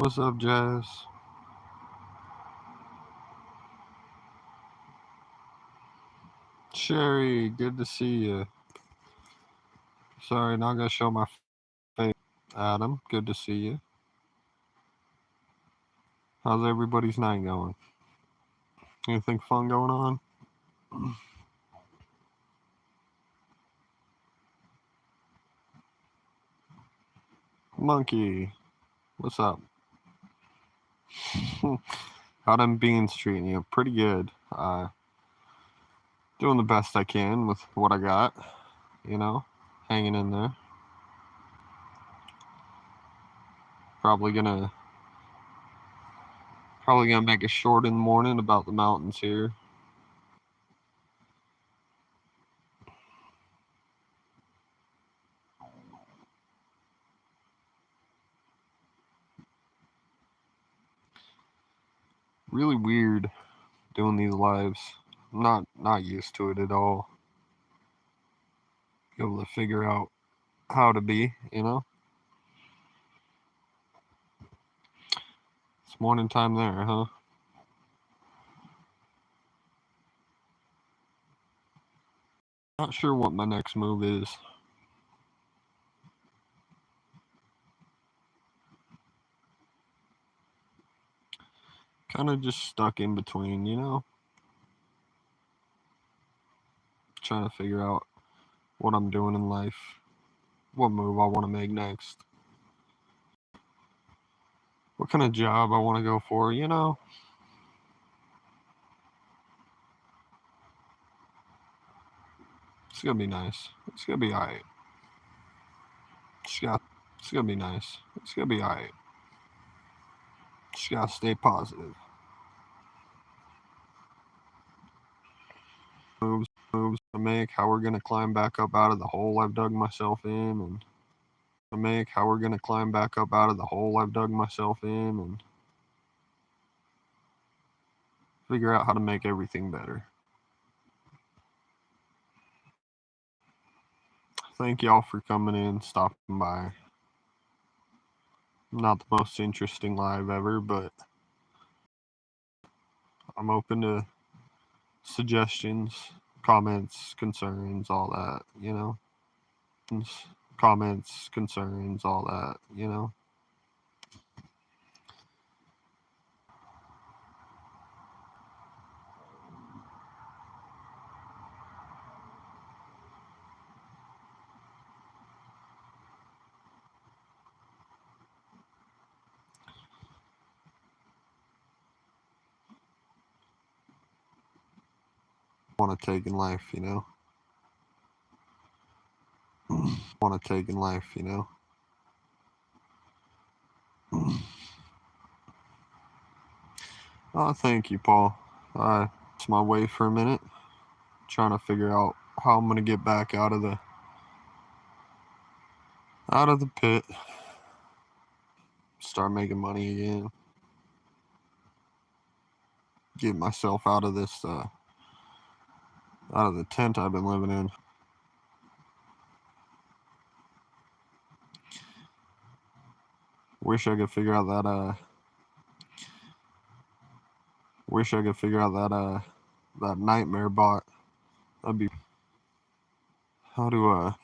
What's up, Jazz? Sherry, good to see you. Sorry, not gonna show my face. Adam, good to see you. How's everybody's night going? Anything fun going on? Monkey, what's up? How them beans treating you? Pretty good. Doing the best I can with what I got. You know, hanging in there. Probably gonna make a short in the morning about the mountains here. Really weird doing these lives. I'm not used to it at all. Be able to figure out how to be, you know. It's morning time there, huh? Not sure what my next move is. Kind of just stuck in between, you know? Trying to figure out what I'm doing in life, what move I want to make next, what kind of job I want to go for, you know? It's gonna be nice. It's gonna be alright. It's gonna be nice. It's gonna be alright. Just gotta stay positive. Moves to make, how we're gonna climb back up out of the hole I've dug myself in, and how we're gonna climb back up out of the hole I've dug myself in, and figure out how to make everything better. Thank y'all for coming in, stopping by. Not the most interesting live ever, but I'm open to suggestions, comments, concerns, all that, you know? Comments, concerns, all that, you know? Want to take in life, you know? Want to take in life, you know? Oh, thank you, Paul. It's my way for a minute, trying to figure out how I'm gonna get back out of the pit, start making money again, get myself out of this, out of the tent I've been living in. Wish I could figure out that that nightmare bot. That'd be how to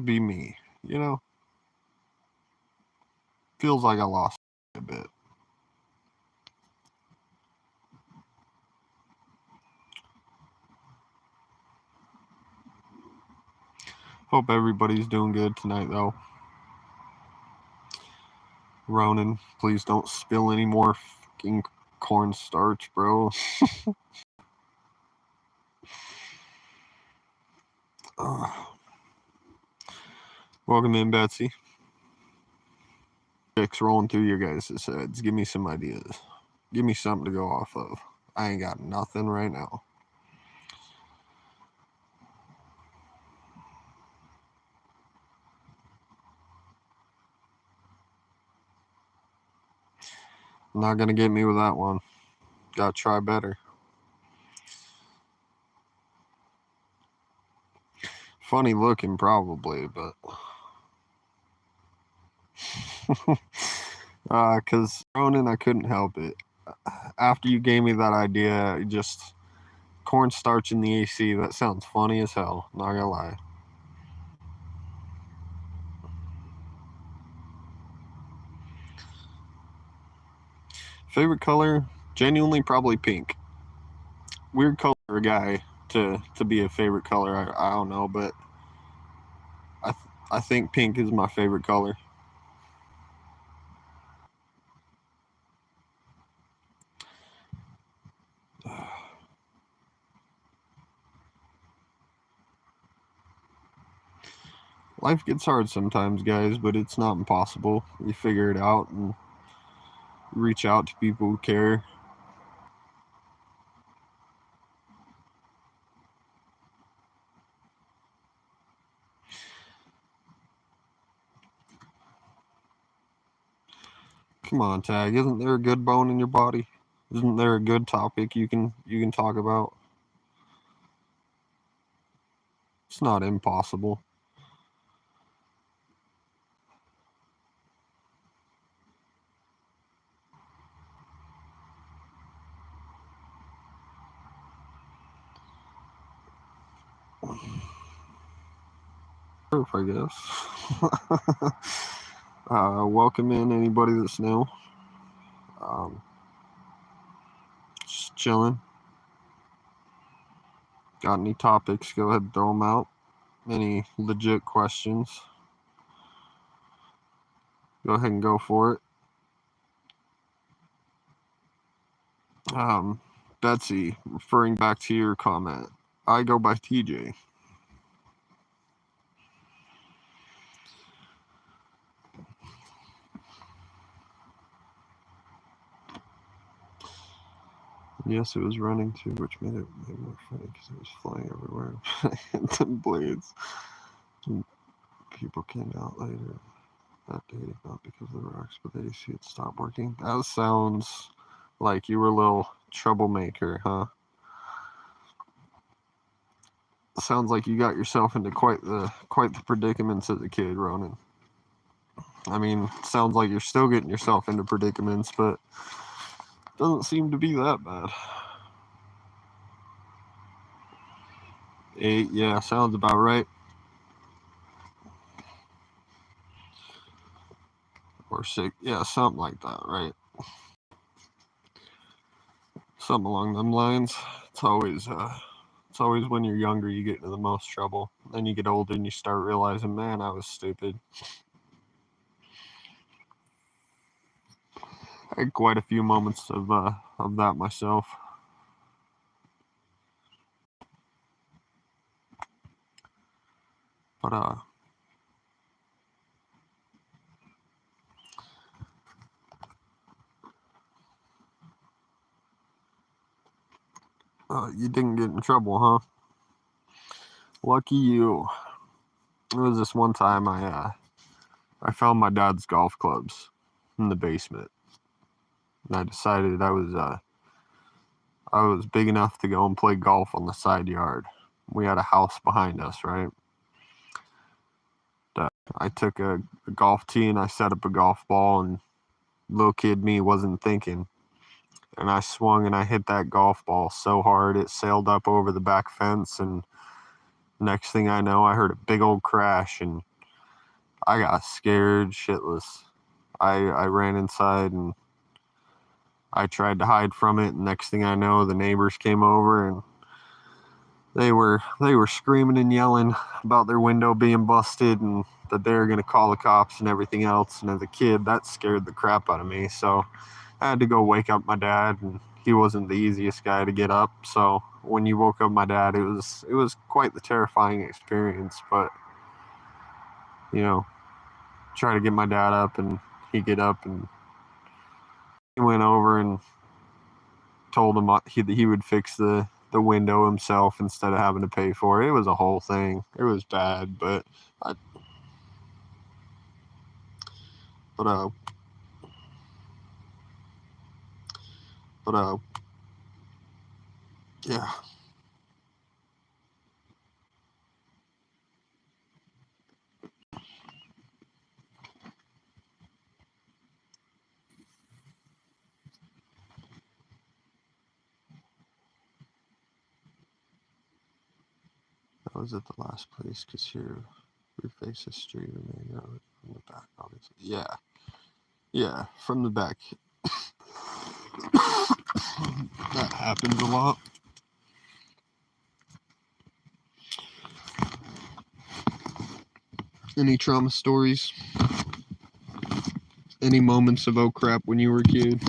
be me, you know? Feels like I lost a bit. Hope everybody's doing good tonight, though. Ronan, please don't spill any more fucking cornstarch, bro. Welcome in, Betsy. Chicks rolling through your guys' heads. Give me some ideas. Give me something to go off of. I ain't got nothing right now. Not gonna get me with that one. Gotta try better. Funny looking, probably, but Cause Ronan, I couldn't help it. After you gave me that idea, just cornstarch in the AC. That sounds funny as hell. Not gonna lie. Favorite color? Genuinely, probably pink. Weird color for a guy to be a favorite color. I don't know, but I think pink is my favorite color. Life gets hard sometimes, guys, but it's not impossible. You figure it out and reach out to people who care. Come on, Tag. Isn't there a good bone in your body? Isn't there a good topic you can talk about? It's not impossible. Proof, I guess. Welcome in anybody that's new. Um, just chilling. Got any topics? Go ahead and throw them out. Any legit questions? Go ahead and go for it. Betsy, referring back to your comment, I go by TJ. Yes, it was running too, which made it more funny because it was flying everywhere. The blades. People came out later that day, not because of the rocks, but they see it stopped working. That sounds like you were a little troublemaker, huh? Sounds like you got yourself into quite the predicaments as a kid, Ronan. I mean, sounds like you're still getting yourself into predicaments, but doesn't seem to be that bad. 8, yeah, sounds about right. Or 6, yeah, something like that, right? Something along them lines. It's always when you're younger you get into the most trouble. Then you get older and you start realizing, man, I was stupid. I had quite a few moments of that myself. But you didn't get in trouble, huh? Lucky you. It was this one time I found my dad's golf clubs in the basement, and I decided I was big enough to go and play golf on the side yard. We had a house behind us, right? I took a golf tee and I set up a golf ball, and little kid me wasn't thinking. And I swung and I hit that golf ball so hard it sailed up over the back fence, and next thing I know I heard a big old crash and I got scared shitless. I ran inside and I tried to hide from it, and next thing I know the neighbors came over and they were screaming and yelling about their window being busted and that they were going to call the cops and everything else. And as a kid, that scared the crap out of me. So I had to go wake up my dad, and he wasn't the easiest guy to get up. So when you woke up my dad, it was quite the terrifying experience. But try to get my dad up, and he get up, and he went over and told him he would fix the window himself instead of having to pay for it. It was a whole thing. It was bad, but but uh but yeah. was at the last place because here we face history remain from the back, obviously. Yeah, from the back. That happens a lot. Any trauma stories? Any moments of oh crap when you were a kid?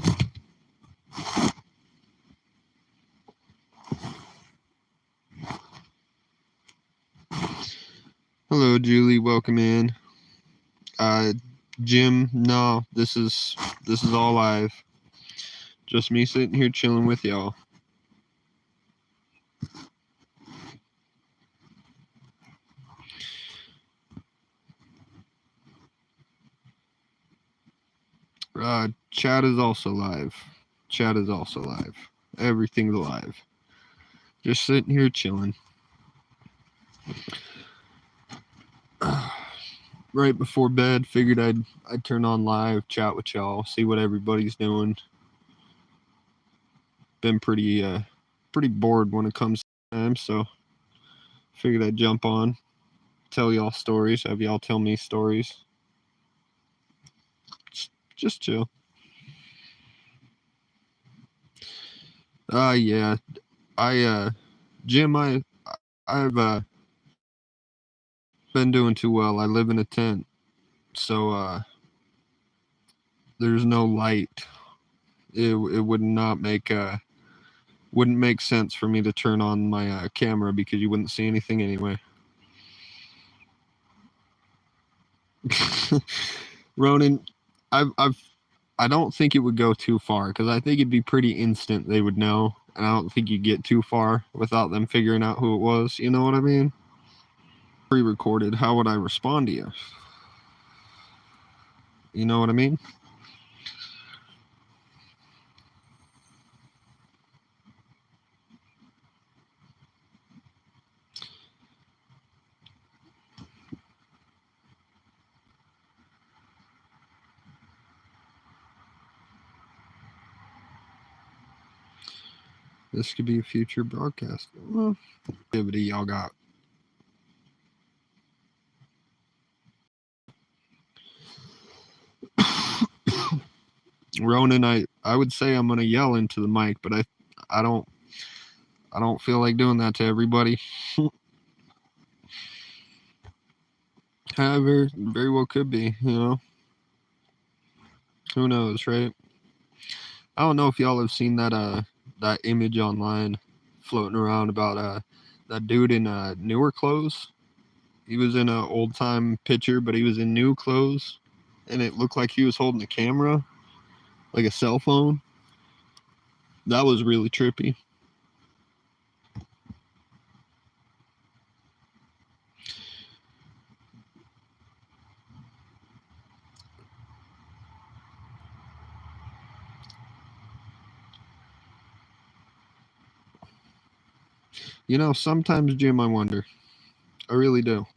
Hello, Julie. Welcome in. Jim, no, this is all live. Just me sitting here chilling with y'all. Chat is also live. Chat is also live. Everything's live. Just sitting here chilling. Right before bed, figured I'd turn on live, chat with y'all, see what everybody's doing. Been pretty bored when it comes to time, so figured I'd jump on, tell y'all stories, have y'all tell me stories. Just chill. Yeah. Jim, I've been doing too well. I live in a tent, so there's no light. It would not make wouldn't make sense for me to turn on my camera because you wouldn't see anything anyway. Ronan, I don't think it would go too far because I think it'd be pretty instant they would know, and I don't think you'd get too far without them figuring out who it was. You know what I mean? Pre-recorded. How would I respond to you? You know what I mean? This could be a future broadcast. Well, activity y'all got. Ronan, I would say I'm gonna yell into the mic, but I don't feel like doing that to everybody. However, very well could be, you know. Who knows, right? I don't know if y'all have seen that image online floating around about that dude in newer clothes. He was in an old time picture, but he was in new clothes, and it looked like he was holding a camera, like a cell phone. That was really trippy. You know, sometimes, Jim, I wonder. I really do.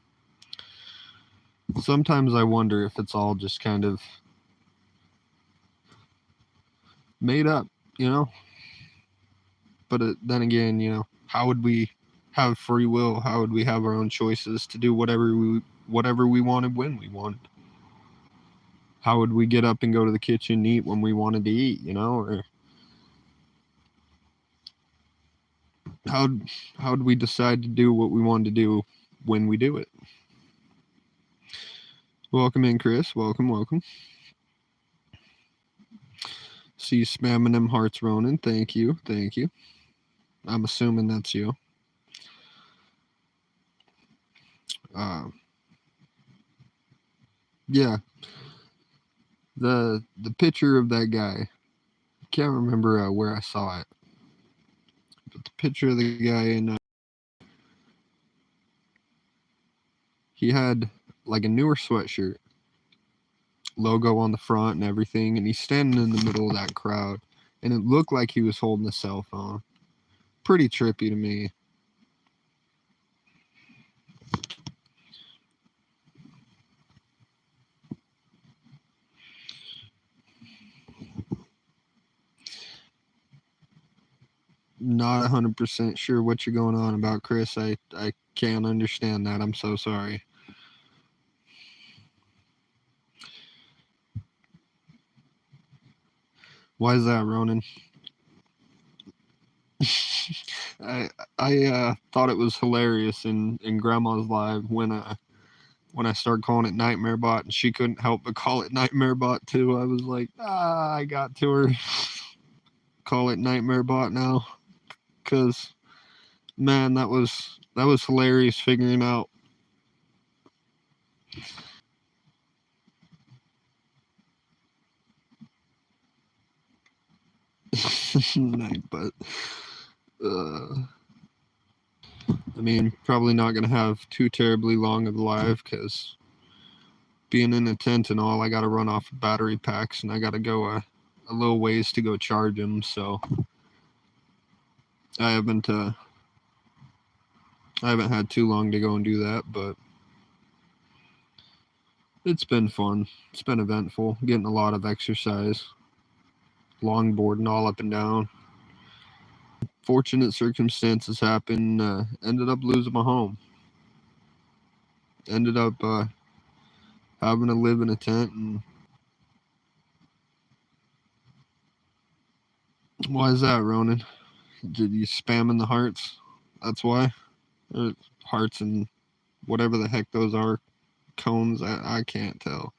Sometimes I wonder if it's all just kind of made up, you know? But then again, you know, how would we have free will? How would we have our own choices to do whatever we wanted when we wanted? How would we get up and go to the kitchen and eat when we wanted to eat, you know? Or how'd we decide to do what we wanted to do when we do it? Welcome in, Chris. Welcome. See you spamming them hearts, Ronan. Thank you. I'm assuming that's you. Yeah. The picture of that guy. I can't remember where I saw it. But the picture of the guy in he had like a newer sweatshirt, logo on the front and everything, and he's standing in the middle of that crowd, and it looked like he was holding a cell phone. Pretty trippy to me. Not 100% sure what you're going on about, Chris. I can't understand that. I'm so sorry. Why is that, Ronan? I thought it was hilarious in Grandma's live when I started calling it Nightmare Bot, and she couldn't help but call it Nightmare Bot too. I was like, I got to her. Call it Nightmare Bot now, because man, that was hilarious figuring out. But I mean, probably not gonna have too terribly long of a live, because being in a tent and all, I gotta run off battery packs, and I gotta go a little ways to go charge them. So I haven't had too long to go and do that, but it's been fun. It's been eventful, getting a lot of exercise, longboarding all up and down. Fortunate circumstances happened. Ended up losing my home. Ended up having to live in a tent. And why is that, Ronan? Did you spamming the hearts? That's why? Or hearts and whatever the heck those are. Cones? I can't tell.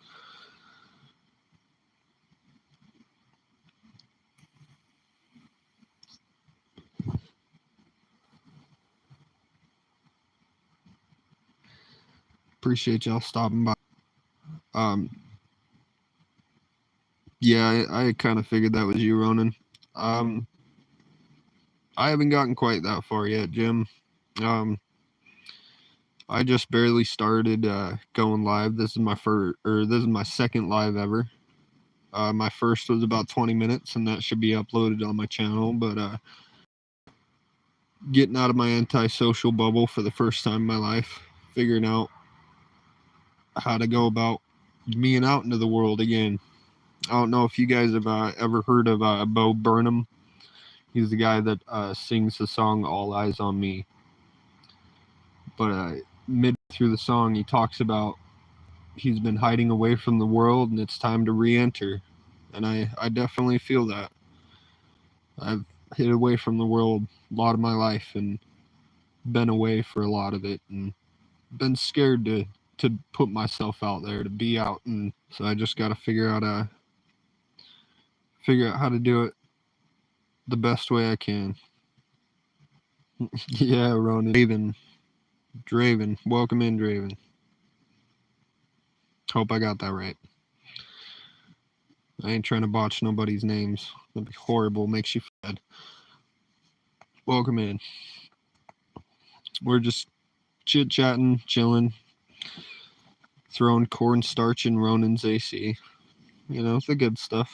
Appreciate y'all stopping by. Yeah, I kind of figured that was you, Ronan. I haven't gotten quite that far yet, Jim. I just barely started going live. This is my this is my second live ever. My first was about 20 minutes, and that should be uploaded on my channel. But getting out of my antisocial bubble for the first time in my life, figuring out how to go about being out into the world again. I don't know if you guys have ever heard of Bo Burnham. He's the guy that sings the song All Eyes on Me. But mid through the song, he talks about he's been hiding away from the world and it's time to re-enter. And I definitely feel that. I've hid away from the world a lot of my life and been away for a lot of it and been scared to put myself out there, to be out. And so I just got to figure out how to do it the best way I can. Yeah, Ronan. Draven. Welcome in, Draven. Hope I got that right. I ain't trying to botch nobody's names. That'd be horrible. Makes you fed. Welcome in. We're just chit-chatting, chilling, throwing cornstarch in Ronan's AC. You know, the good stuff.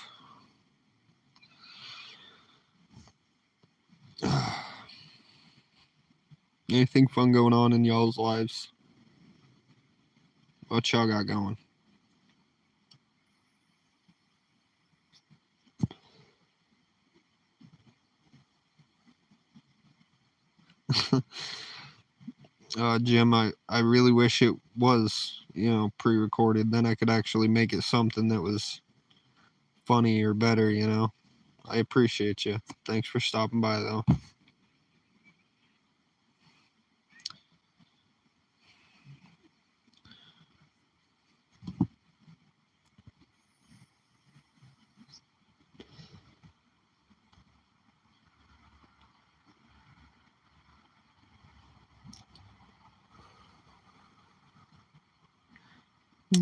Anything fun going on in y'all's lives? What y'all got going? Jim, I really wish it was, pre-recorded. Then I could actually make it something that was funny or better, I appreciate you. Thanks for stopping by, though.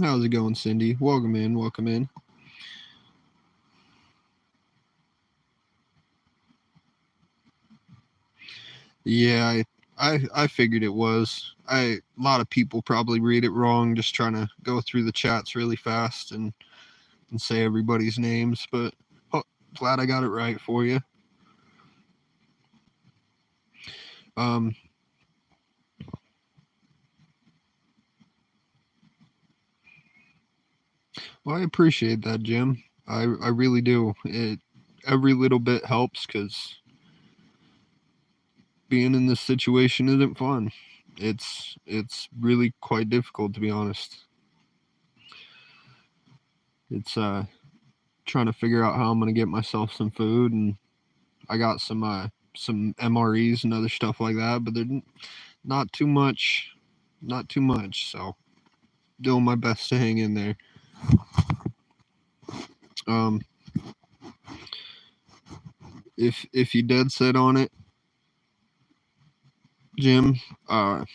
How's it going, Cindy? Welcome in, welcome in. Yeah, I figured it was. A lot of people probably read it wrong, just trying to go through the chats really fast and say everybody's names, but glad I got it right for you. Well, I appreciate that, Jim. I really do. Every little bit helps, because being in this situation isn't fun. It's really quite difficult, to be honest. It's trying to figure out how I'm gonna get myself some food, and I got some MREs and other stuff like that, but they're not too much, so doing my best to hang in there. If you dead set on it, Jim, I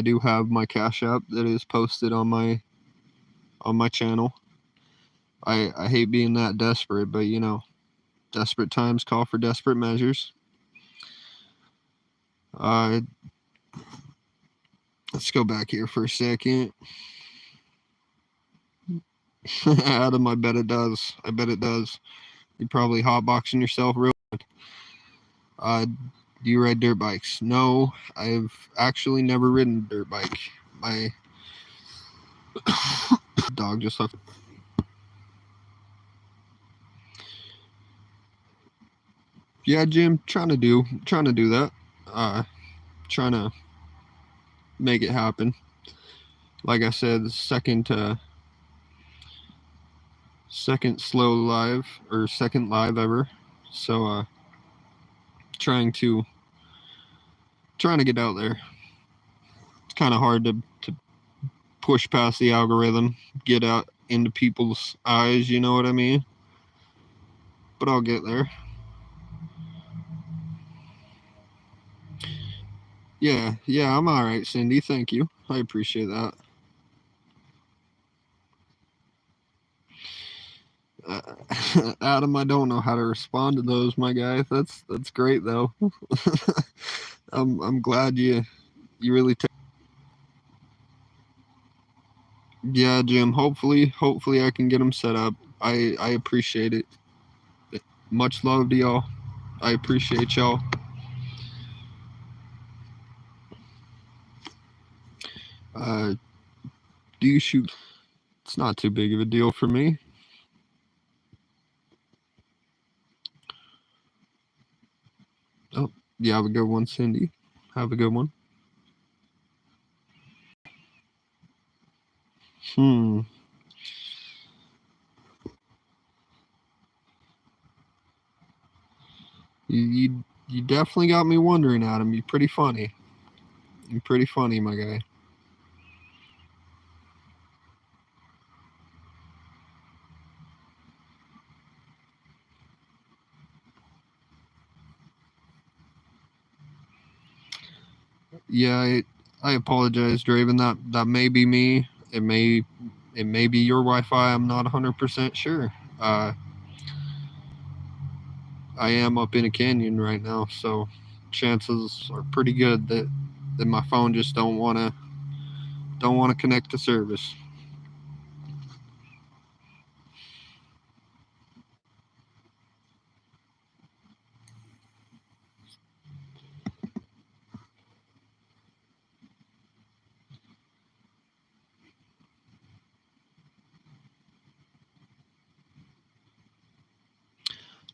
do have my Cash App that is posted on my channel. I hate being that desperate, but you know, desperate times call for desperate measures. Let's go back here for a second. Adam, I bet it does. You're probably hotboxing yourself real good. Do you ride dirt bikes? No, I've actually never ridden a dirt bike. My dog just left. Yeah, Jim, trying to do that. Trying to make it happen. Like I said, second slow live, or second live ever. So trying to get out there. It's kind of hard to push past the algorithm, get out into people's eyes, you know what I mean? But I'll get there. Yeah, I'm all right, Cindy. Thank you. I appreciate that. Adam, I don't know how to respond to those, my guy. That's great though. I'm glad you really yeah, Jim. Hopefully I can get them set up. I appreciate it. Much love to y'all. I appreciate y'all. Do you shoot? It's not too big of a deal for me. Oh, you have a good one, Cindy. Have a good one. You definitely got me wondering, Adam. You're pretty funny. You're pretty funny, my guy. Yeah, I apologize, Draven. That may be me. It may be your Wi-Fi. I'm not 100% sure. I am up in a canyon right now, so chances are pretty good that my phone just don't want to connect to service.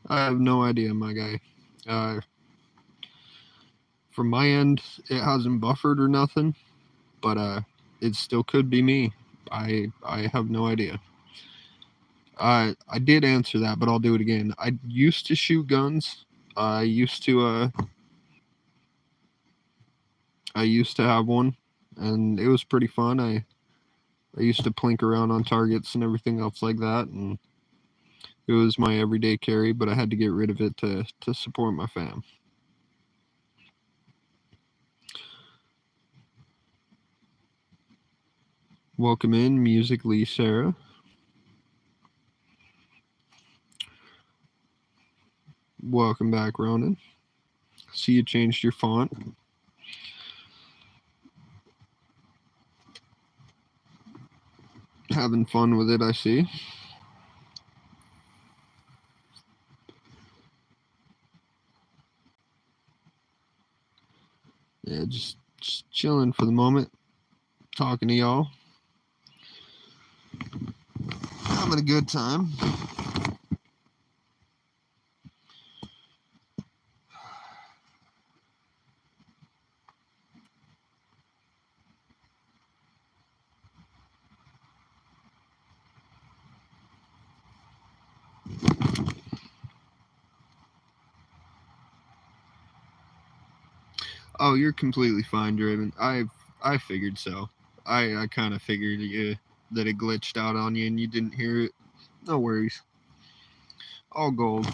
I have no idea, my guy. From my end, it hasn't buffered or nothing, but it still could be me. I have no idea. I did answer that, but I'll do it again. I used to shoot guns. I used to have one, and it was pretty fun. I used to plink around on targets and everything else like that, and it was my everyday carry, but I had to get rid of it to support my fam. Welcome in, Musically Sarah. Welcome back, Ronan. See, you changed your font. Having fun with it, I see. Yeah, just chilling for the moment, talking to y'all, having a good time. Oh, you're completely fine, Draven. I figured so. I kind of figured that it glitched out on you and you didn't hear it. No worries. All gold.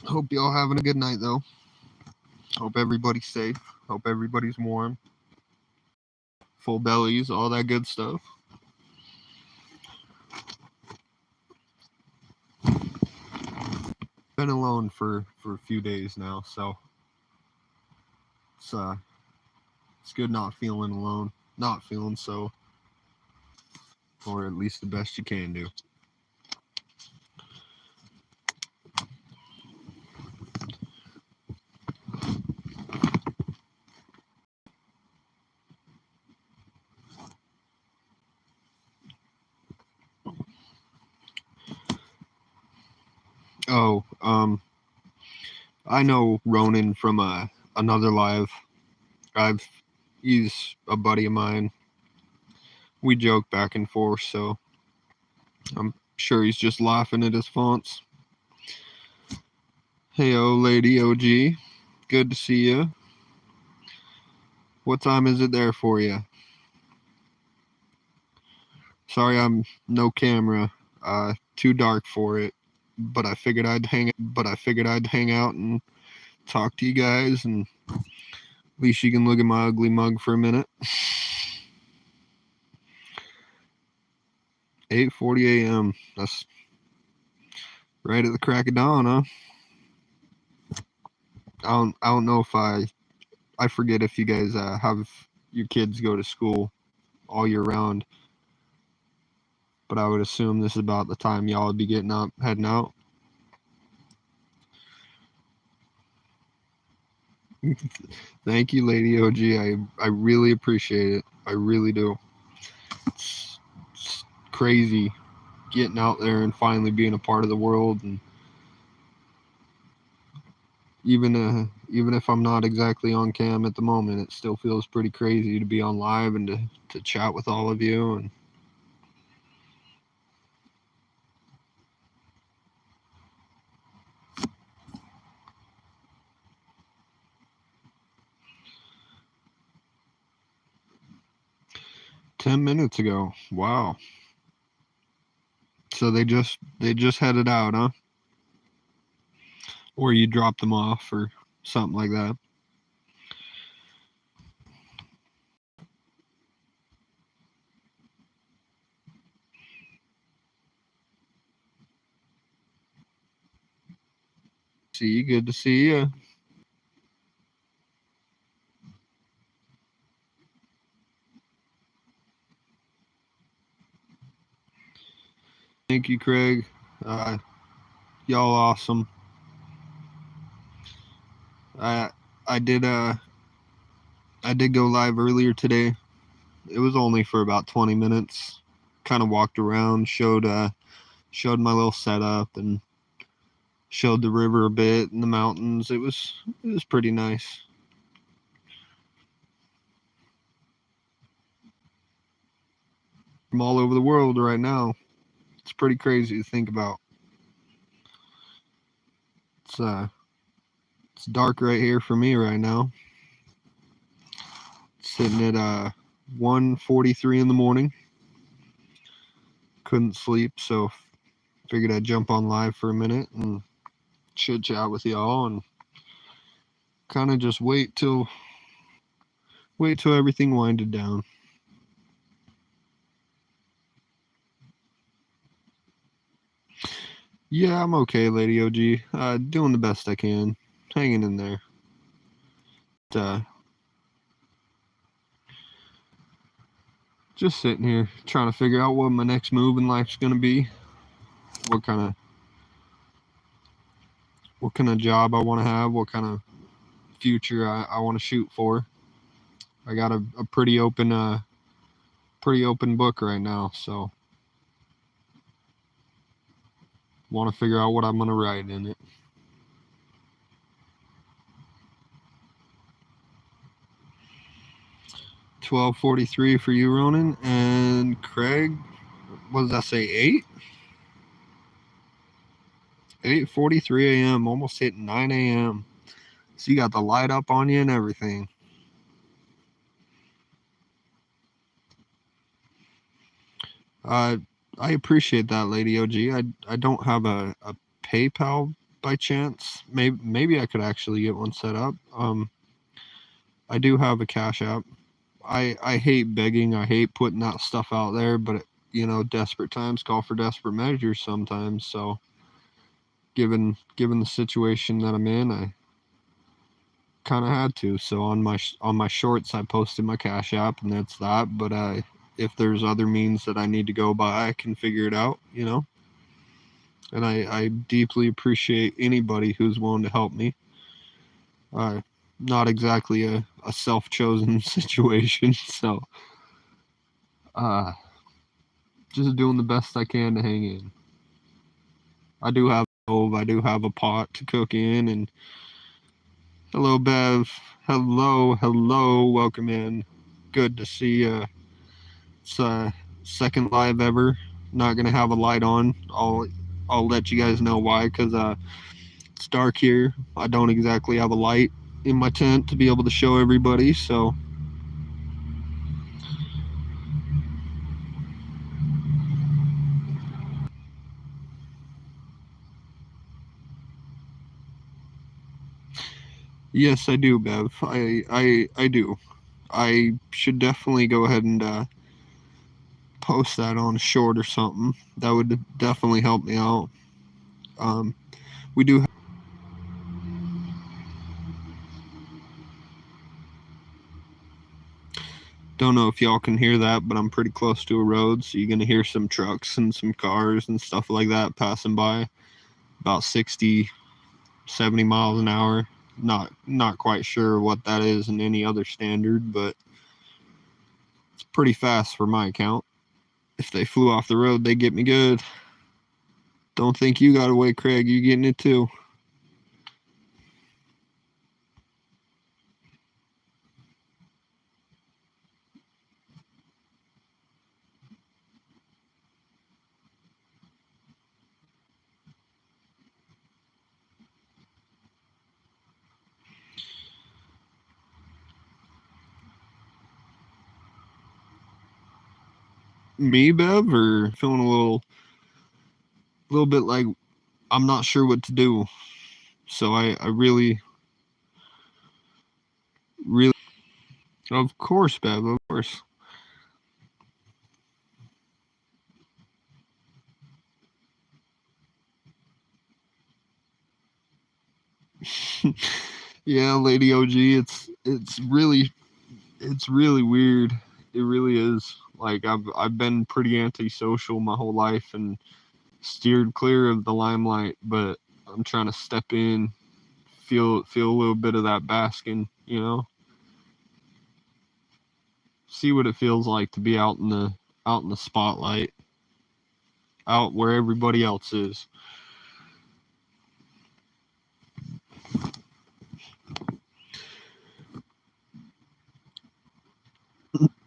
Hope y'all having a good night though. Hope everybody's safe. Hope everybody's warm. Full bellies, all that good stuff. Been alone for a few days now, so it's good not feeling alone, not feeling so, or at least the best you can do. Oh, I know Ronan from another live. He's a buddy of mine. We joke back and forth, so I'm sure he's just laughing at his fonts. Hey, lady OG, good to see you. What time is it there for you? Sorry, I'm no camera. Too dark for it. But I figured I'd hang out and talk to you guys, and at least you can look at my ugly mug for a minute. 8:40 a.m. That's right at the crack of dawn, huh? I don't know if I forget if you guys have your kids go to school all year round, but I would assume this is about the time y'all would be getting up, heading out. Thank you, Lady OG. I really appreciate it. I really do. It's crazy getting out there and finally being a part of the world, and even if I'm not exactly on cam at the moment, it still feels pretty crazy to be on live and to chat with all of you. And $10 minutes ago. Wow. So they just headed out, huh? Or you dropped them off or something like that. See you. Good to see you. Thank you, Craig. Y'all awesome. I I did go live earlier today. It was only for about 20 minutes. Kind of walked around, showed my little setup, and showed the river a bit and the mountains. It was pretty nice. From all over the world right now. It's pretty crazy to think about. It's dark right here for me right now. Sitting at 1:43 in the morning. Couldn't sleep, so figured I'd jump on live for a minute and chit chat with y'all and kind of just wait till everything winded down. Yeah, I'm okay, Lady OG. Doing the best I can, hanging in there. Just sitting here trying to figure out what my next move in life's gonna be. What kind of job I want to have. What kind of future I want to shoot for. I got a pretty open book right now, so want to figure out what I'm gonna write in it. 12:43 for you, Ronan. And Craig, what does that say, 8? 8:43 a.m., almost hitting 9 a.m. So you got the light up on you and everything. I appreciate that, Lady OG. I don't have a PayPal by chance. Maybe I could actually get one set up. I do have a Cash App. I hate begging. I hate putting that stuff out there, but desperate times call for desperate measures sometimes. So, given the situation that I'm in, I kind of had to. So on my shorts, I posted my Cash App, and that's that. But if there's other means that I need to go by, I can figure it out. And I deeply appreciate anybody who's willing to help me. Not exactly a self-chosen situation, so just doing the best I can to hang in. I do have a stove, I do have a pot to cook in, and hello Bev, hello, welcome in. Good to see you. It's second live ever. Not gonna have a light on. I'll let you guys know why, because it's dark here. I don't exactly have a light in my tent to be able to show everybody, so yes, I do, Bev. I do. I should definitely go ahead and post that on a short or something. That would definitely help me out. We do. Don't know if y'all can hear that, but I'm pretty close to a road, so you're gonna hear some trucks and some cars and stuff like that passing by, about 60, 70 miles an hour. Not quite sure what that is in any other standard, but it's pretty fast for my account. If they flew off the road, they get me good. Don't think you got away, Craig. You getting it too. Me, Bev, or feeling a little bit like I'm not sure what to do. So I really, of course, Bev, of course. Yeah, Lady OG, it's really weird. It really is. Like I've been pretty antisocial my whole life and steered clear of the limelight, but I'm trying to step in, feel a little bit of that basking, see what it feels like to be out in the spotlight, out where everybody else is.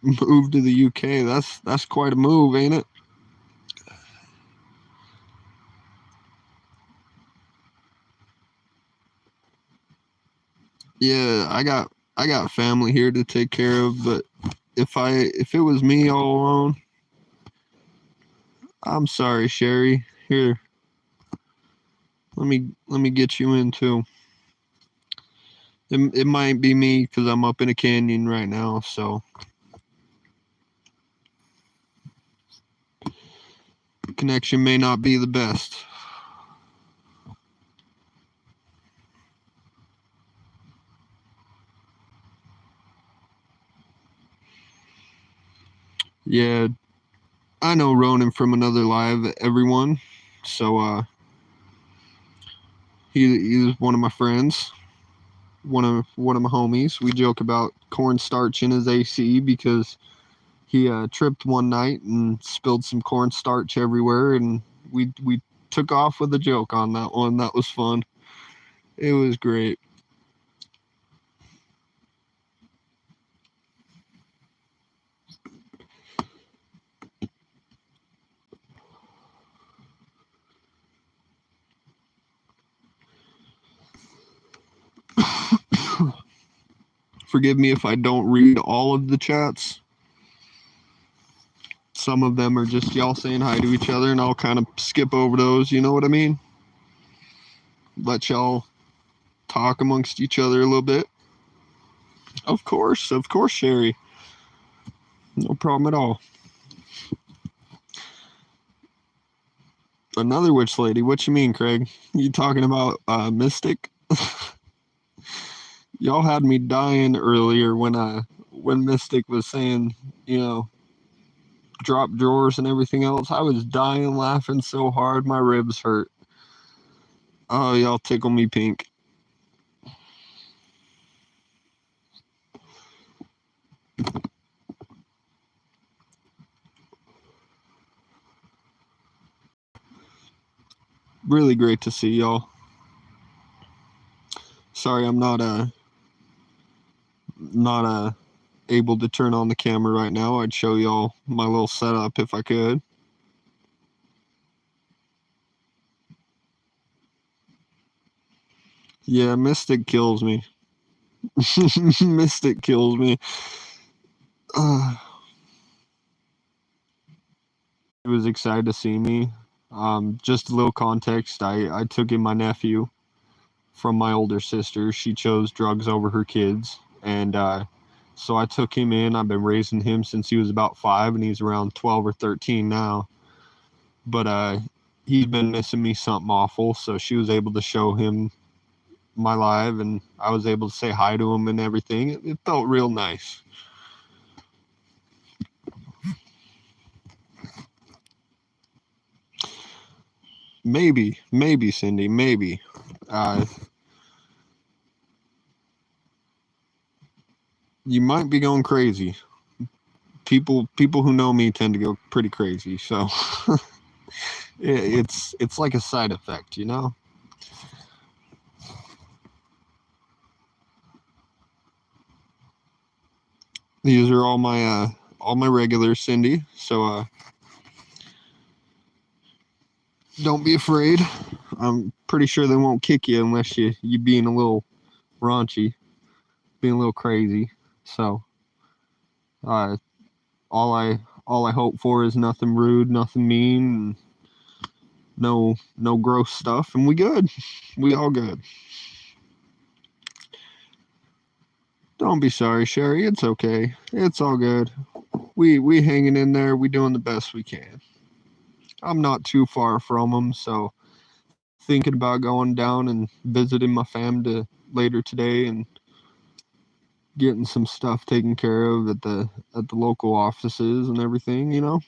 Move to the UK. That's quite a move, ain't it? Yeah, I got family here to take care of, but if it was me all alone, I'm sorry, Sherry. Here, let me get you in too. It might be me because I'm up in a canyon right now, so connection may not be the best. Yeah, I know Ronan from another live, everyone. So he's one of my friends, one of my homies. We joke about cornstarch in his AC because he tripped one night and spilled some cornstarch everywhere, and we took off with a joke on that one. That was fun. It was great. Forgive me if I don't read all of the chats. Some of them are just y'all saying hi to each other, and I'll kind of skip over those, you know what I mean? Let y'all talk amongst each other a little bit. Of course, Sherry. No problem at all. Another witch lady. What you mean, Craig? You talking about Mystic? Y'all had me dying earlier when Mystic was saying, you know, drop drawers and everything else. I was dying laughing so hard my ribs hurt. Oh, y'all tickle me pink. Really great to see y'all. Sorry, I'm not able to turn on the camera right now. I'd show y'all my little setup if I could. Yeah, Mystic kills me. Mystic kills me. He was excited to see me. Just a little context. I took in my nephew from my older sister. She chose drugs over her kids, and so I took him in. I've been raising him since he was about 5, and he's around 12 or 13 now. But he's been missing me something awful, so she was able to show him my live, and I was able to say hi to him and everything. It felt real nice. Maybe, Cindy, maybe. You might be going crazy. People who know me tend to go pretty crazy, so it's like a side effect, you know. These are all my regulars, Cindy. So don't be afraid. I'm pretty sure they won't kick you unless you being a little raunchy, being a little crazy. So all I hope for is nothing rude, nothing mean, and no gross stuff, and we good. We all good. Don't be sorry, Sherry. It's okay. It's all good. We hanging in there. We doing the best we can. I'm not too far from them, so thinking about going down and visiting my fam later today and getting some stuff taken care of at the local offices and everything, you know.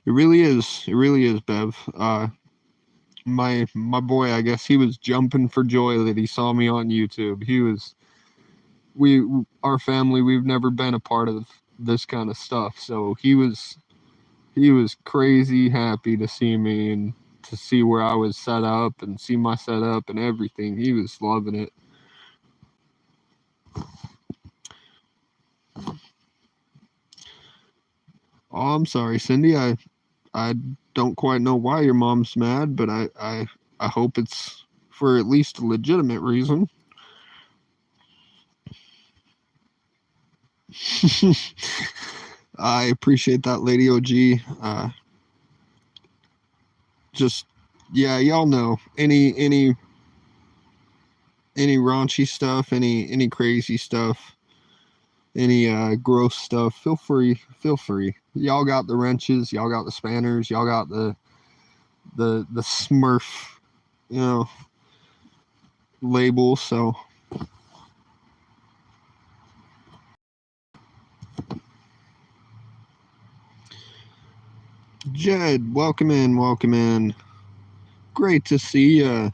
It really is. It really is, Bev. My boy, I guess he was jumping for joy that he saw me on YouTube. Our family, we've never been a part of this kind of stuff, so he was crazy happy to see me and to see where I was set up and see my setup and everything. He was loving it. Oh, I'm sorry, Cindy. I don't quite know why your mom's mad, but I hope it's for at least a legitimate reason. I appreciate that, Lady OG. Just yeah, y'all know any raunchy stuff, any crazy stuff, any gross stuff. Feel free. Y'all got the wrenches, y'all got the spanners, y'all got the Smurf, you know, label. So Jed, welcome in. Great to see ya.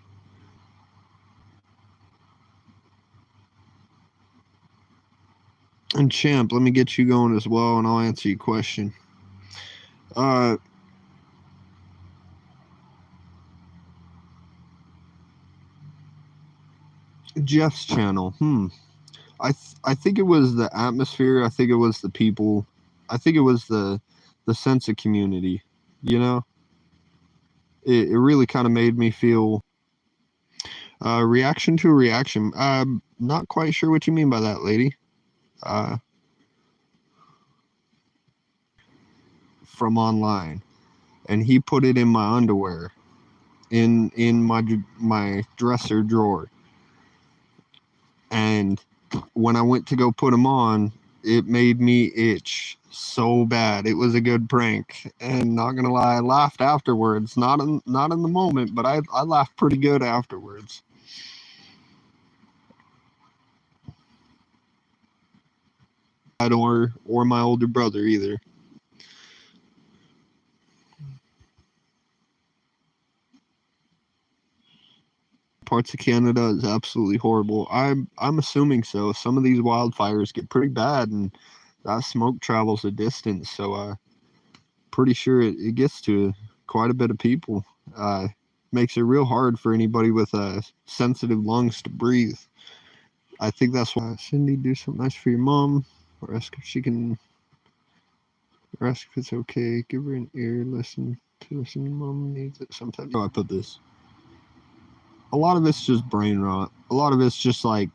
And Champ, let me get you going as well, and I'll answer your question. Jeff's channel. I think it was the atmosphere. I think it was the people. I think it was the the sense of community, you know? It really kind of made me feel reaction to a reaction. I'm not quite sure what you mean by that, lady. From online, and he put it in my underwear, in my dresser drawer. And when I went to go put them on, it made me itch so bad. It was a good prank, and not gonna lie, I laughed afterwards. Not in the moment, but I laughed pretty good afterwards. Or my older brother either. Parts of Canada is absolutely horrible. I'm assuming so. Some of these wildfires get pretty bad, and that smoke travels a distance. So pretty sure it gets to quite a bit of people. Makes it real hard for anybody with sensitive lungs to breathe. I think that's why Cindy, do something nice for your mom, or ask if she can, or ask if it's okay. Give her an ear. Listen to listen. Your mom needs it sometimes. Oh, I put this. A lot of it's just brain rot. A lot of it's just like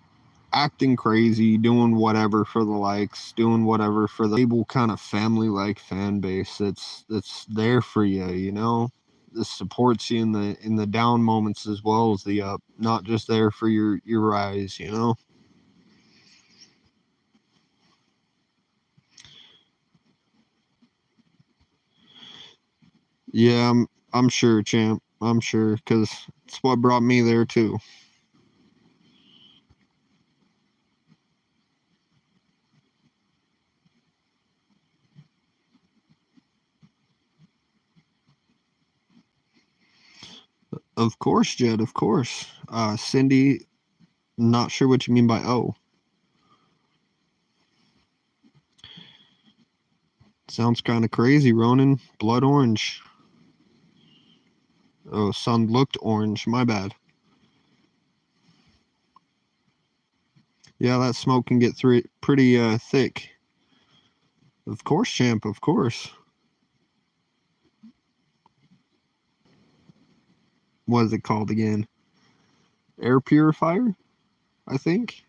acting crazy, doing whatever for the likes, doing whatever for the stable kind of family-like fan base that's there for you, you know. This supports you in the down moments as well as the up, not just there for your rise, you know. Yeah, I'm sure, champ. I'm sure, because it's what brought me there too. Of course, Jed. Of course. Cindy, not sure what you mean by oh. Sounds kind of crazy, Ronan. Blood orange. Oh, sun looked orange. My bad. Yeah, that smoke can get through it pretty thick. Of course, champ. Of course. What is it called again? Air purifier, I think.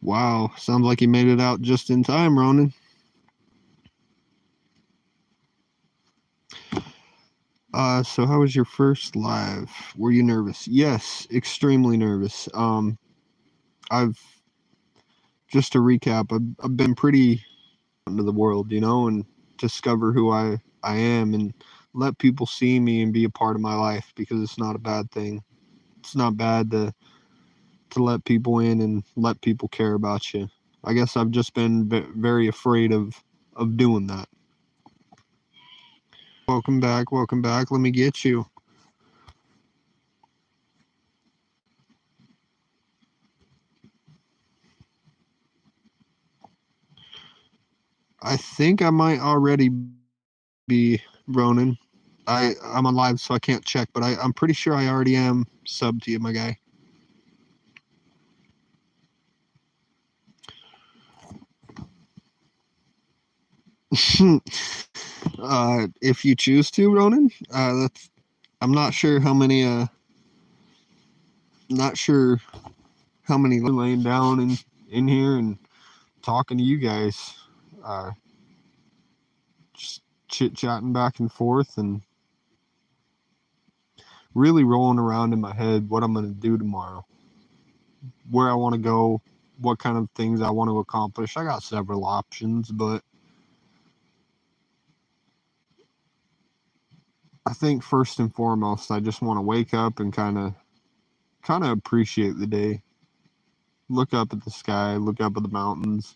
Wow, sounds like you made it out just in time, Ronan. So how was your first live? Were you nervous? Yes, extremely nervous. I've just to recap, I've been pretty into the world, you know, and discover who I am and let people see me and be a part of my life, because it's not a bad thing. It's not bad to let people in and let people care about you. I guess I've just been very afraid of doing that. Welcome back, welcome back. Let me get you. I think I might already be Ronan. I'm on live, so I can't check, but I'm pretty sure I already am sub to you, my guy. If you choose to, Ronan, that's I'm not sure how many not sure how many laying down in here and talking to you guys. Just chit chatting back and forth and really rolling around in my head what I'm going to do tomorrow, where I want to go, what kind of things I want to accomplish. I got several options, but I think first and foremost, I just want to wake up and kind of appreciate the day. Look up at the sky, look up at the mountains.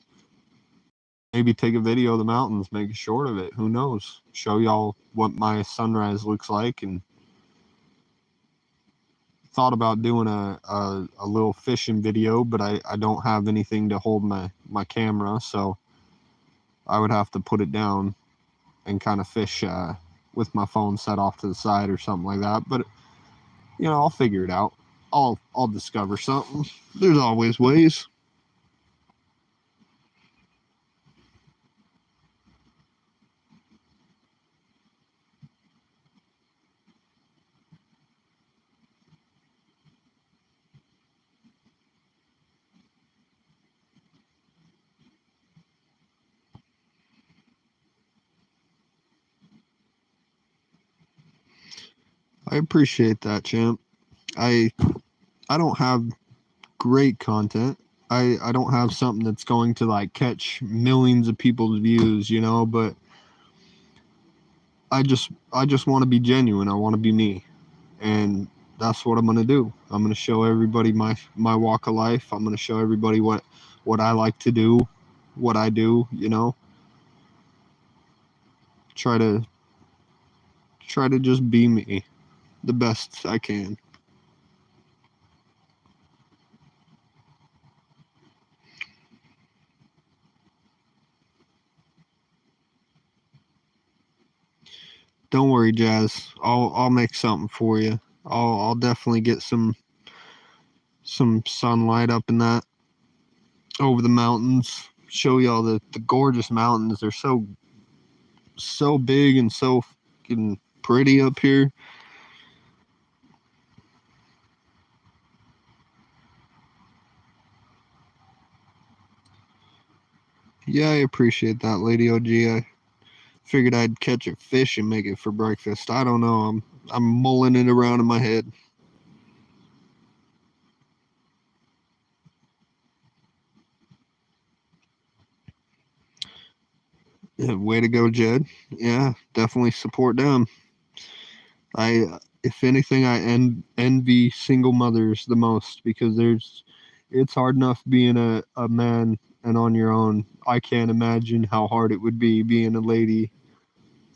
Maybe take a video of the mountains, make a short of it. Who knows? Show y'all what my sunrise looks like. And thought about doing a little fishing video, but I don't have anything to hold my camera, so I would have to put it down and kind of fish with my phone set off to the side or something like that. But I'll figure it out. I'll discover something. There's always ways. I appreciate that, champ. I don't have great content. I don't have something that's going to like catch millions of people's views, but I just want to be genuine. I want to be me. And that's what I'm going to do. I'm going to show everybody my walk of life. I'm going to show everybody what I like to do, what I do, Try to just be me the best I can. Don't worry, Jazz. I'll make something for you. I'll definitely get some sunlight up in that over the mountains. Show you all the gorgeous mountains. They're so big and so fucking pretty up here. Yeah, I appreciate that, Lady OG. I figured I'd catch a fish and make it for breakfast. I don't know. I'm mulling it around in my head. Yeah, way to go, Jed. Yeah, definitely support them. If anything, I envy single mothers the most because it's hard enough being a man and on your own. I can't imagine how hard it would be being a lady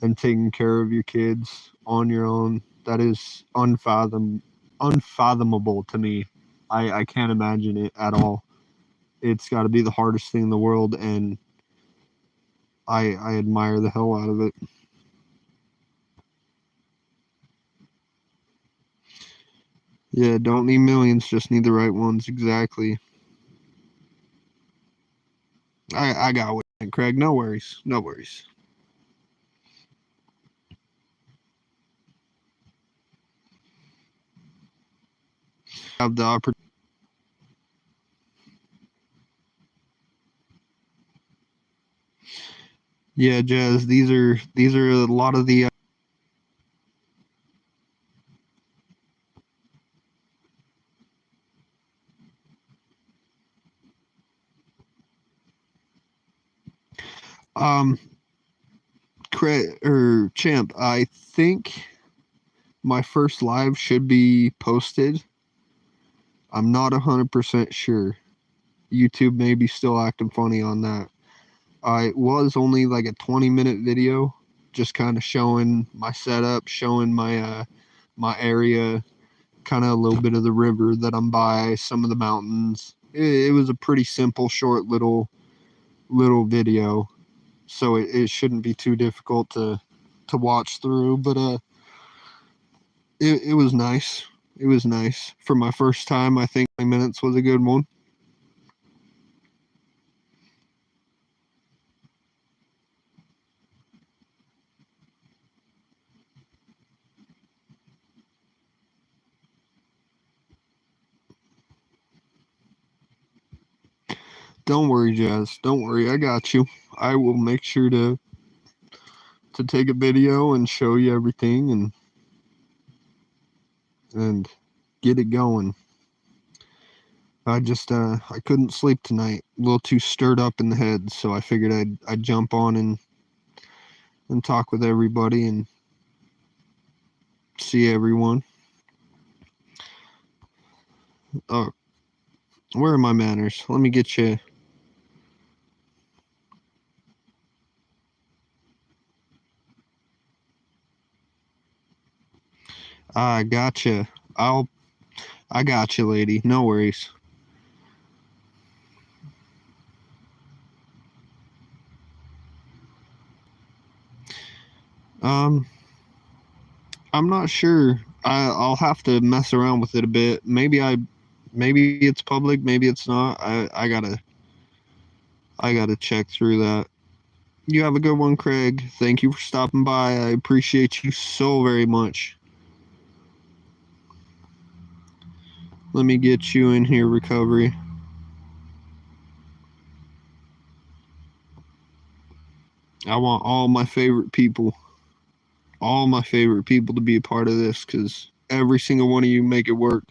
and taking care of your kids on your own. That is unfathomable to me. I can't imagine it at all. It's got to be the hardest thing in the world, and I admire the hell out of it. Yeah, don't need millions, just need the right ones. Exactly. I got it, Craig. No worries. No worries. Have the opportunity. Yeah, Jazz. These are a lot of the um Craig or Champ. I think my first live should be posted. I'm not 100% sure. YouTube may be still acting funny on that. It was only like a 20-minute video, just kind of showing my setup, showing my area, kind of a little bit of the river that I'm by, some of the mountains. It was a pretty simple, short little video, so it shouldn't be too difficult to watch through. But it was nice. It was nice for my first time. I think 20 minutes was a good one. Don't worry, Jazz. Don't worry. I got you. I will make sure to take a video and show you everything and get it going. I couldn't sleep tonight. A little too stirred up in the head, so I figured I'd jump on and talk with everybody and see everyone. Oh, where are my manners? Let me get you. I gotcha. I got you, lady. No worries. Um, I'm not sure. I'll have to mess around with it a bit. Maybe it's public, maybe it's not. I gotta check through that. You have a good one, Craig. Thank you for stopping by. I appreciate you so very much. Let me get you in here, Recovery. I want all my favorite people to be a part of this, because every single one of you make it work.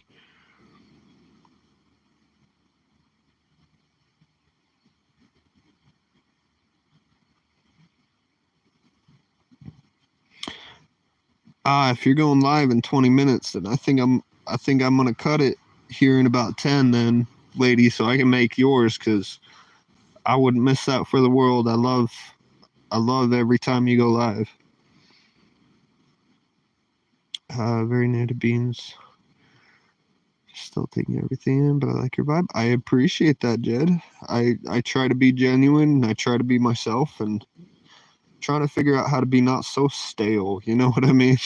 If you're going live in 20 minutes, then I think I'm gonna cut it here in about 10 then, lady, so I can make yours, because I wouldn't miss that for the world. I love every time you go live. Very new to Beans. Still taking everything in, but I like your vibe. I appreciate that, Jed. I try to be genuine. I try to be myself, and trying to figure out how to be not so stale. You know what I mean?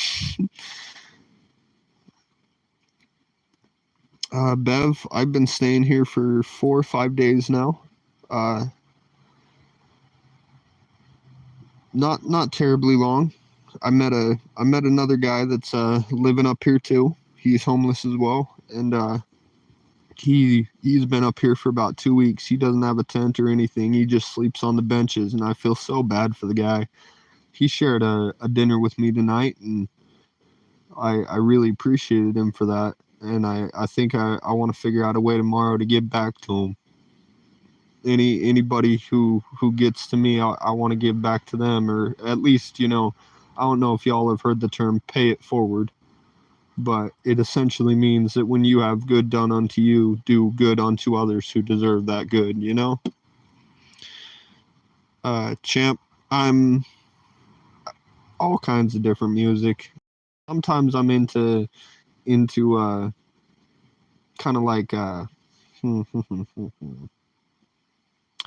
Bev, I've been staying here for 4 or 5 days now. Not terribly long. I met another guy that's living up here too. He's homeless as well, and he's been up here for about 2 weeks. He doesn't have a tent or anything. He just sleeps on the benches, and I feel so bad for the guy. He shared a dinner with me tonight, and I really appreciated him for that. And I think I want to figure out a way tomorrow to give back to him. Anybody who gets to me, I want to give back to them, or at least, I don't know if y'all have heard the term pay it forward, but it essentially means that when you have good done unto you, do good unto others who deserve that good, Champ, I'm all kinds of different music. Sometimes I'm into kind of like how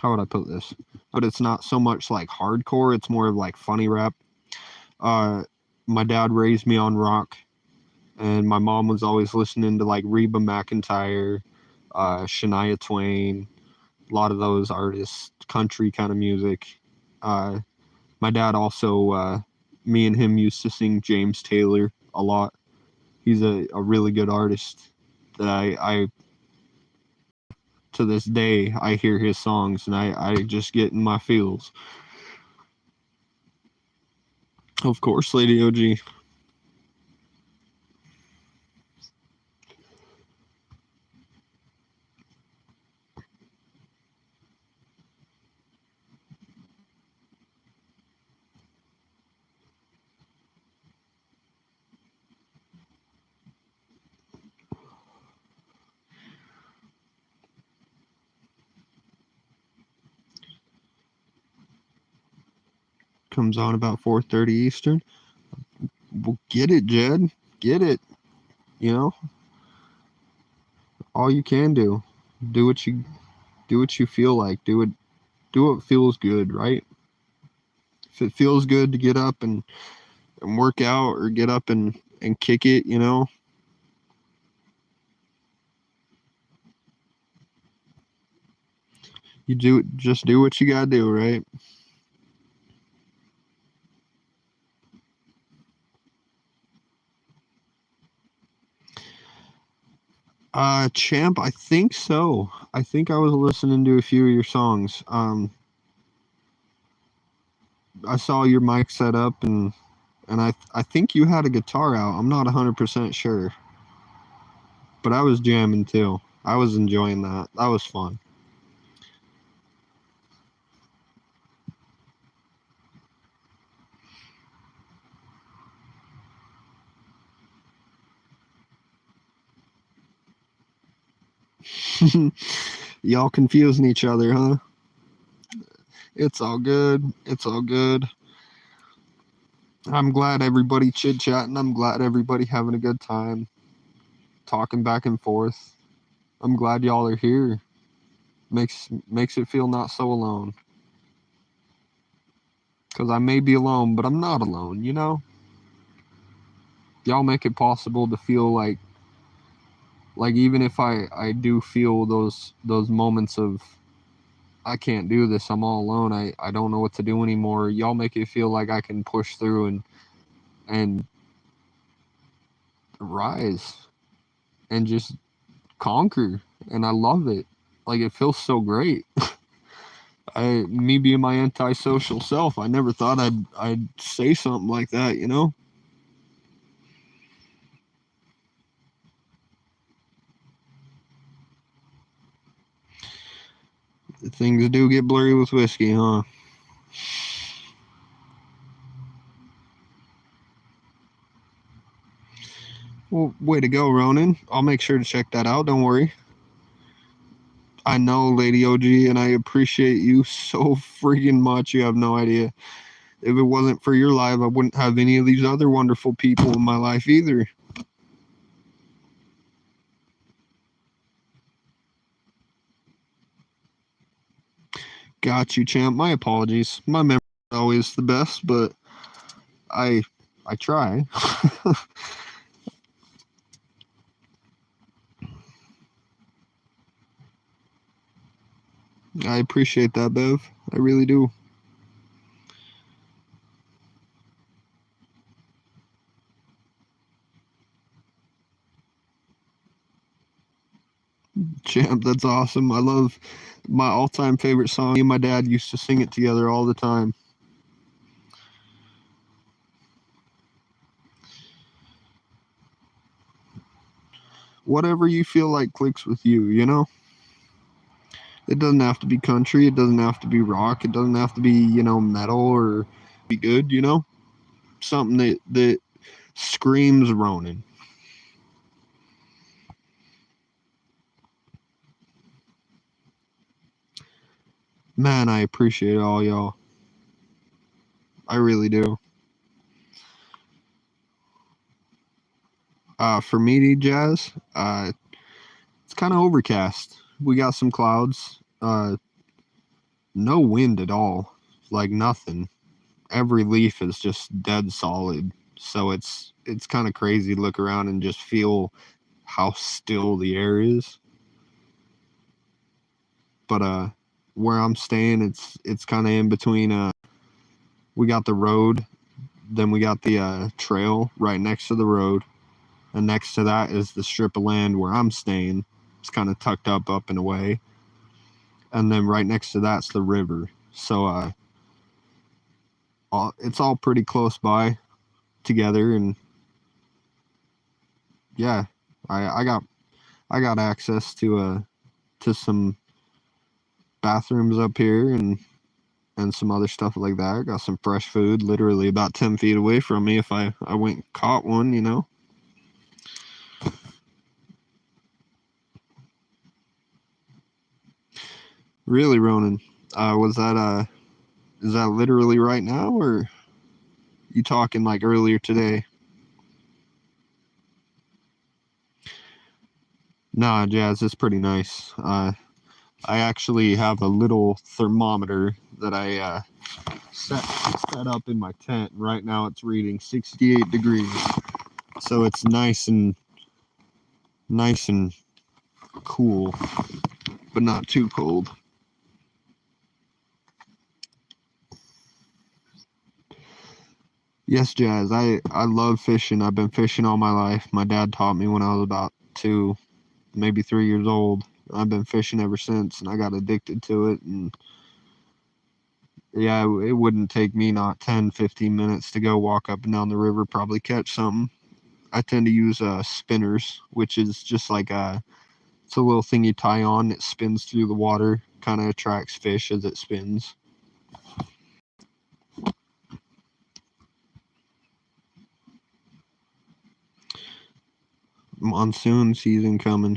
would I put this? But it's not so much like hardcore, it's more of like funny rap. My dad raised me on rock, and my mom was always listening to like Reba McEntire, Shania Twain, a lot of those artists, country kind of music. My dad also, me and him used to sing James Taylor a lot. He's a really good artist that I to this day I hear his songs, and I just get in my feels. Of course, Lady OG. Comes on about 4:30 Eastern. Well, get it, Jed. Get it. You know, all you can do. Do what you feel like. Do what feels good, right? If it feels good to get up and work out, or get up and kick it, just do what you gotta do, right? Champ, I think so. I think I was listening to a few of your songs. I saw your mic set up, and I think you had a guitar out. I'm not 100% sure, but I was jamming too. I was enjoying that. That was fun. Y'all confusing each other, huh? It's all good. It's all good. I'm glad everybody chit chatting. I'm glad everybody having a good time, talking back and forth. I'm glad y'all are here. Makes it feel not so alone. Because I may be alone, but I'm not alone, y'all make it possible to feel like even if I do feel those moments of I can't do this, I'm all alone, I don't know what to do anymore, y'all make it feel like I can push through and rise and just conquer, and I love it. Like, it feels so great. Me being my antisocial self, I never thought I'd say something like that, you know? Things do get blurry with whiskey, huh? Well, way to go, Ronan. I'll make sure to check that out, don't worry. I know, Lady OG, and I appreciate you so freaking much, you have no idea. If it wasn't for your live, I wouldn't have any of these other wonderful people in my life either. Got you, champ. My apologies. My memory is always the best, but I try. I appreciate that, Bev. I really do. Champ, that's awesome. I love my all-time favorite song. Me and my dad used to sing it together all the time. Whatever you feel like clicks with you, you know? It doesn't have to be country, it doesn't have to be rock, it doesn't have to be, you know, metal or be good, you know? Something that screams Ronin. Man, I appreciate all y'all. I really do. For me, Jazz, it's kind of overcast. We got some clouds. No wind at all. Like nothing. Every leaf is just dead solid. So it's kind of crazy to look around and just feel how still the air is. But where I'm staying, it's kind of in between. We got the road, then we got the trail right next to the road, and next to that is the strip of land where I'm staying. It's kind of tucked up and away, and then right next to that's the river. So it's all pretty close by together, and yeah, I got access to some bathrooms up here and some other stuff like that. I got some fresh food literally about 10 feet away from me if I went and caught one, you know. Really, Ronan? Was that is that literally right now, or you talking like earlier today? Nah, Jazz, it's pretty nice. I actually have a little thermometer that I set up in my tent. Right now it's reading 68 degrees. So it's nice and cool, but not too cold. Yes, Jazz, I love fishing. I've been fishing all my life. My dad taught me when I was about 2, maybe 3 years old. I've been fishing ever since, and I got addicted to it. And yeah, it wouldn't take me not 10, 15 minutes to go walk up and down the river, probably catch something. I tend to use spinners, which is just like it's a little thing you tie on. It spins through the water, kind of attracts fish as it spins. Monsoon season coming.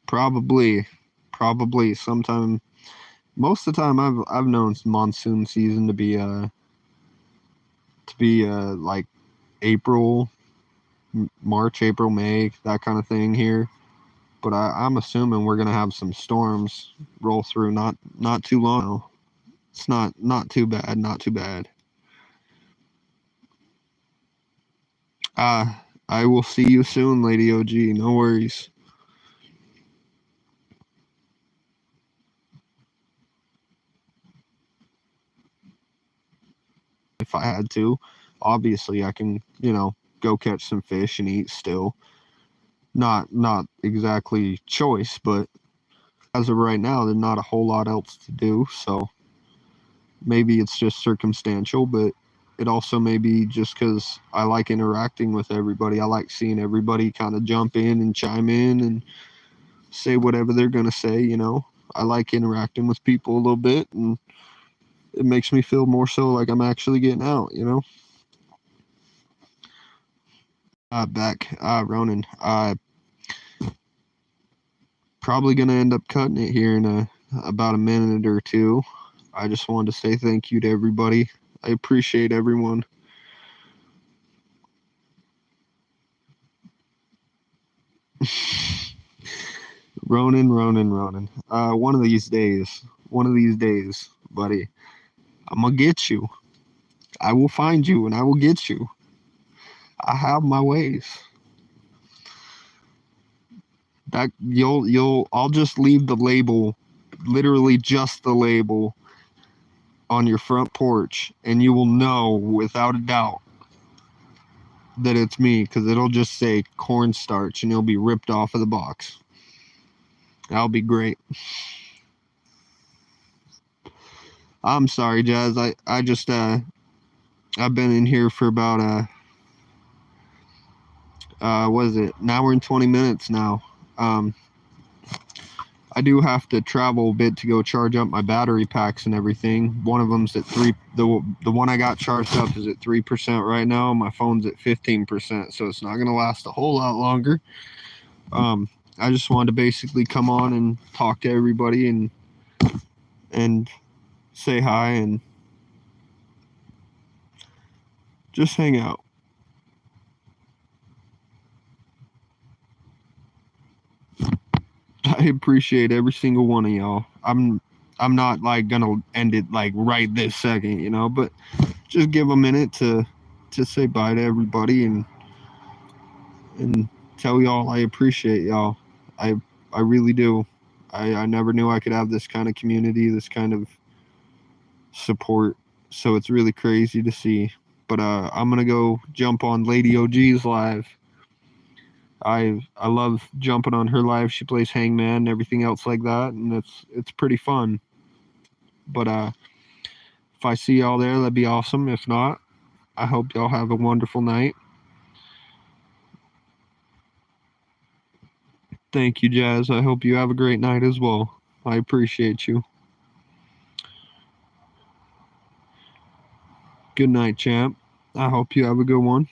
Probably sometime. Most of the time, I've known monsoon season to be like April, March, April, May, that kind of thing here. But I'm assuming we're gonna have some storms roll through not too long. It's not too bad, not too bad. I will see you soon, Lady OG. No worries. If I had to, obviously I can, go catch some fish and eat still. Not exactly choice, but as of right now, there's not a whole lot else to do, so maybe it's just circumstantial, but it also may be just because I like interacting with everybody. I like seeing everybody kind of jump in and chime in and say whatever they're going to say. I like interacting with people a little bit, and it makes me feel more so like I'm actually getting out. Back, Ronan. Probably going to end up cutting it here in about a minute or two. I just wanted to say thank you to everybody. I appreciate everyone. Ronan. One of these days, buddy, I'm gonna get you. I will find you and I will get you. I have my ways. That I'll just leave the label, literally just the label, on your front porch, and you will know without a doubt that it's me, because it'll just say cornstarch and it'll be ripped off of the box. That'll be great. I'm sorry, Jazz. I just I've been in here for about what is it? An hour and 20 minutes now. I do have to travel a bit to go charge up my battery packs and everything. One of them's at 3. The one I got charged up is at 3% right now. My phone's at 15%, so it's not gonna last a whole lot longer. I just wanted to basically come on and talk to everybody and say hi and just hang out. I appreciate every single one of y'all. I'm not like gonna end it like right this second, but just give a minute to say bye to everybody and tell y'all I appreciate y'all. I really do. I never knew I could have this kind of community, this kind of support. So it's really crazy to see. But I'm gonna go jump on Lady OG's live. I love jumping on her live. She plays Hangman and everything else like that, and it's pretty fun. But if I see y'all there, that'd be awesome. If not, I hope y'all have a wonderful night. Thank you, Jazz. I hope you have a great night as well. I appreciate you. Good night, champ. I hope you have a good one.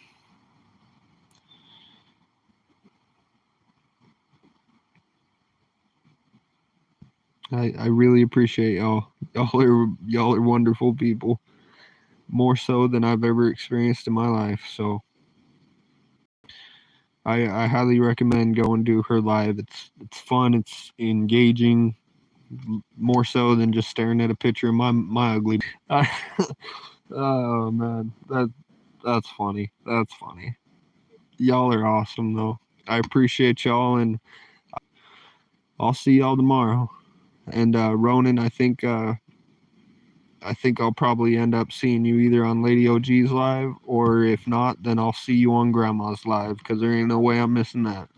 I really appreciate y'all. Y'all are wonderful people. More so than I've ever experienced in my life. So I highly recommend going to her live. It's fun, it's engaging, more so than just staring at a picture of my ugly. Oh man, that's funny. That's funny. Y'all are awesome though. I appreciate y'all, and I'll see y'all tomorrow. And Ronan, I think I'll probably end up seeing you either on Lady OG's live, or if not, then I'll see you on Grandma's live, because there ain't no way I'm missing that.